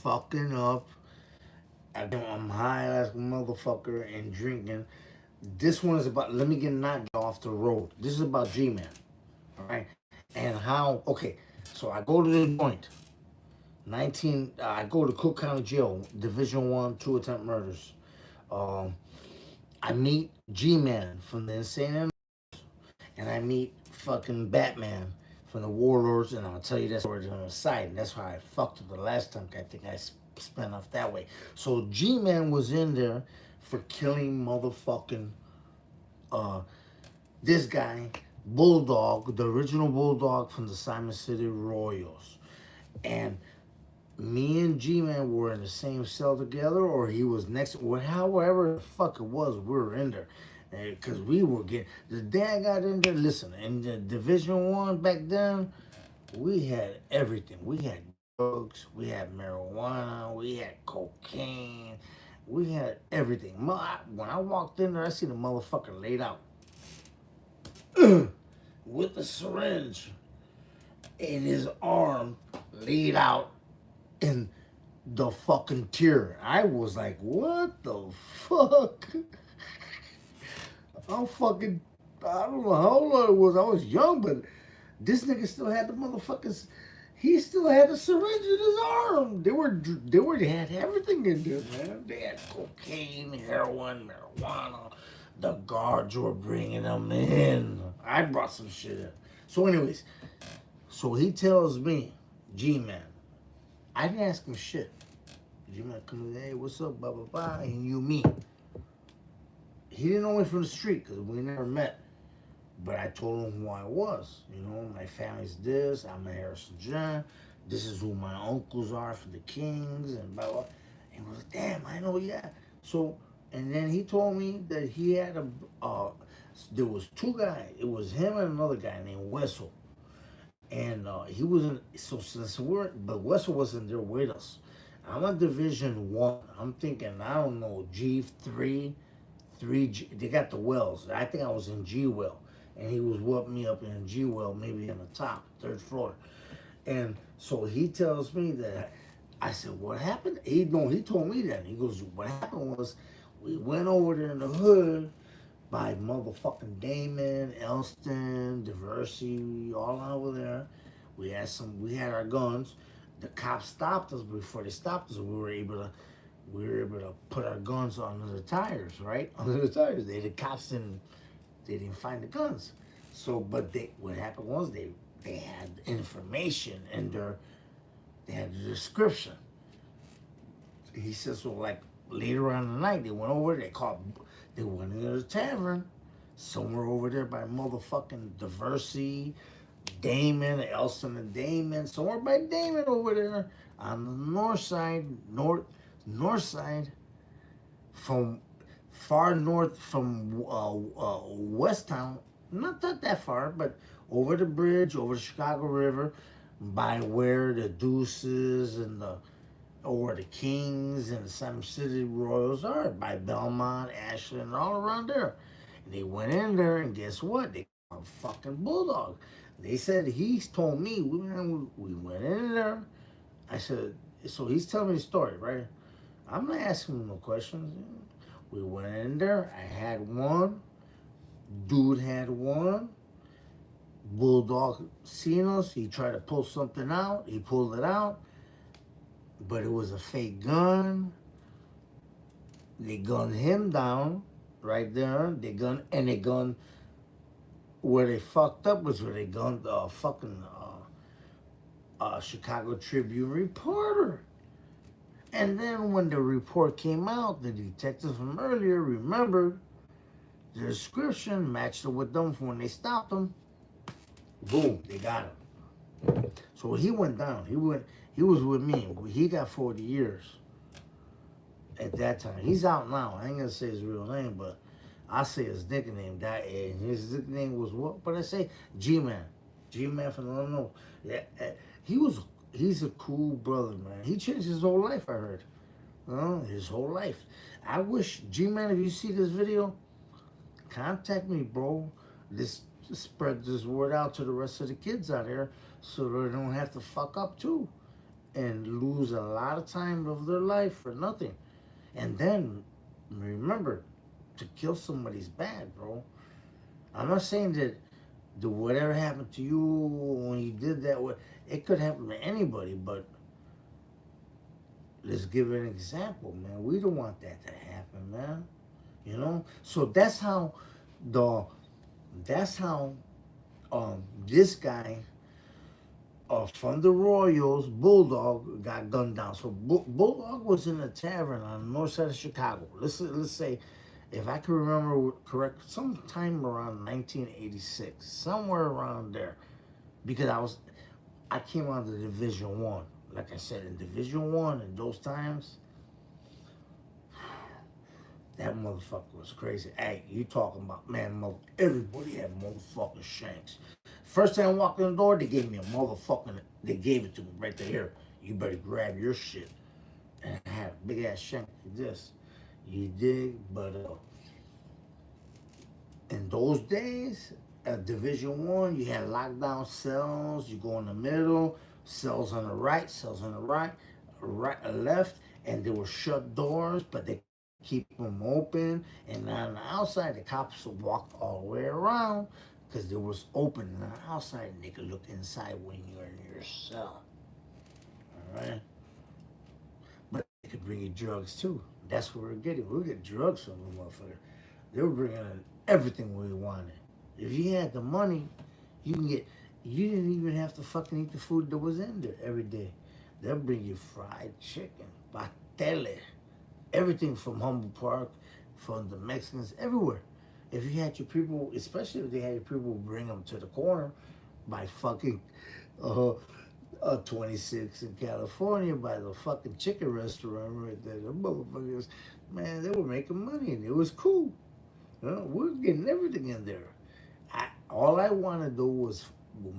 fucking up. I'm high as a motherfucker and drinking. This one is about, let me get knocked off the road. This is about G-Man. All right. And how, okay, so I go to the joint. I go to Cook County Jail, Division 1, 2 attempt murders. Um, I meet G-Man from the Insane, and I meet fucking Batman from the Warlords, and I'll tell you that story on the side. And that's why I fucked up the last time. I think I spent off that way. So G-Man was in there for killing motherfucking uh, this guy, Bulldog, the original Bulldog from the Simon City Royals. And me and G-Man were in the same cell together, or he was next, or however the fuck it was, we were in there. Because we were getting, the day I got in there, listen, in the Division 1 back then, we had everything. We had drugs, we had marijuana, we had cocaine, we had everything. When I walked in there, I seen the motherfucker laid out with a syringe in his arm, laid out in the fucking tear. I was like, what the fuck? I'm fucking, I don't know how old I was. I was young, but this nigga still had the motherfuckers. He still had a syringe in his arm. They had everything in there, man. They had cocaine, heroin, marijuana. The guards were bringing them in. I brought some shit in. So, anyways, so he tells me, G-Man, I didn't ask him shit. G-Man come in, hey, what's up, blah, blah, blah, and you me. He didn't know me from the street because we never met. But I told him who I was. You know, my family's this. I'm a Harrison John. This is who my uncles are for the Kings and blah, blah. And he was like, damn, I know, yeah. So, and then he told me that he had there was 2 guys. It was him and another guy named Wessel. And he wasn't, so since but Wessel wasn't there with us. I'm a Division 1. I'm thinking, I don't know, G3, 3G. They got the wells. I think I was in G well. And he was whooping me up in G well, maybe in the top, 3rd floor. And so he tells me that, I said, what happened? He told me that. He goes, what happened was, we went over there in the hood by motherfucking Damon, Elston, Diversity, all over there. We had our guns. The cops stopped us. Before they stopped us, we were able to put our guns under the tires, right? Under the tires. The cops didn't find the guns. So, but what happened was they had information in they had the description. He says, so like later on in the night, they went over, they went into the tavern, somewhere over there by motherfucking Diversity, Damon, Elston and Damon, somewhere by Damon over there on the north side, from far north from West Town, not that far, but over the bridge, over the Chicago River, by where the Deuces and or the Kings and the Simon City Royals are, by Belmont, Ashland, all around there. And they went in there, and guess what? They got a fucking Bulldog. They said, he's told me, we went in there. I said, so he's telling me the story, right? I'm not asking him no questions. We went in there. I had one. Dude had one. Bulldog seen us. He tried to pull something out. He pulled it out. But it was a fake gun. They gunned him down right there. They gunned where they fucked up was where they gunned the fucking Chicago Tribune reporter. And then when the report came out, the detectives from earlier remembered the description, matched it with them from when they stopped him. Boom, they got him. So he went down. He was with me. He got 40 years at that time. He's out now. I ain't gonna say his real name, but I say his nickname. And his nickname was what? But I say G-Man. G-Man from Illinois. Yeah, he's a cool brother, man. He changed his whole life, I heard. His whole life. I wish, G-Man, if you see this video, contact me, bro. Spread this word out to the rest of the kids out here so they don't have to fuck up too. and lose a lot of time of their life for nothing. And then remember, to kill somebody's bad, bro. I'm not saying that the whatever happened to you when you did that, it could happen to anybody. But let's give an example, man. We don't want that to happen, man. You know. So the that's how this guy from the Royals, Bulldog, got gunned down. So Bulldog was in a tavern on the north side of Chicago. Let's say, if I can remember correct, sometime around 1986, somewhere around there, because I came out of the Division One. Like I said, in Division One, in those times, that motherfucker was crazy. Hey, you talking about, man, everybody had motherfucking shanks. First time I walked in the door, they gave me a motherfucking, they gave it to me right there. You better grab your shit. And I had a big ass shank like this. You dig? But in those days, at Division One, you had lockdown cells. You go in the middle, cells on the right, cells on the left, and there were shut doors, but they keep them open. And on the outside, the cops would walk all the way around because there was open on the outside, and they could look inside when you're in your cell. All right, but they could bring you drugs too. That's what we're getting. We get drugs from the motherfucker. They were bringing in everything we wanted. If you had the money, you can get. You didn't even have to fucking eat the food that was in there every day. They'll bring you fried chicken, patele, everything from Humboldt Park, from the Mexicans, everywhere. If you had your people, especially if they had your people bring them to the corner by fucking uh, 26 in California, by the fucking chicken restaurant right there, the motherfuckers, man, they were making money and it was cool. You know, we were getting everything in there. All I want to do was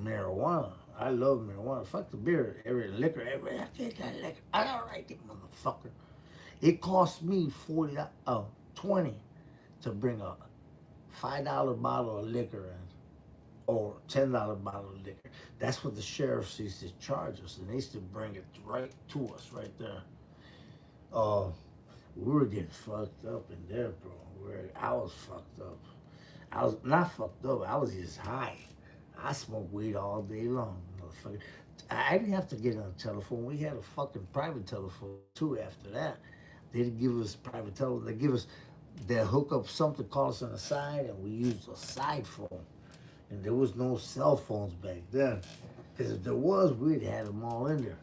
marijuana. I love marijuana. Fuck the beer, every liquor, I get that liquor. I don't like it, motherfucker. It cost me 20 to bring a $5 bottle of liquor in, or $10 bottle of liquor. That's what the sheriffs used to charge us, and they used to bring it right to us, right there. Uh, we were getting fucked up in there, bro. I was fucked up. I was not fucked up. I was just high. I smoked weed all day long, motherfucker. I didn't have to get on the telephone. We had a fucking private telephone too. After that, they didn't give us private telephone. They hook up something, call us on the side, and we used a side phone. And there was no cell phones back then, because if there was, we'd had them all in there.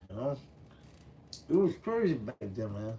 You know, it was crazy back then, man.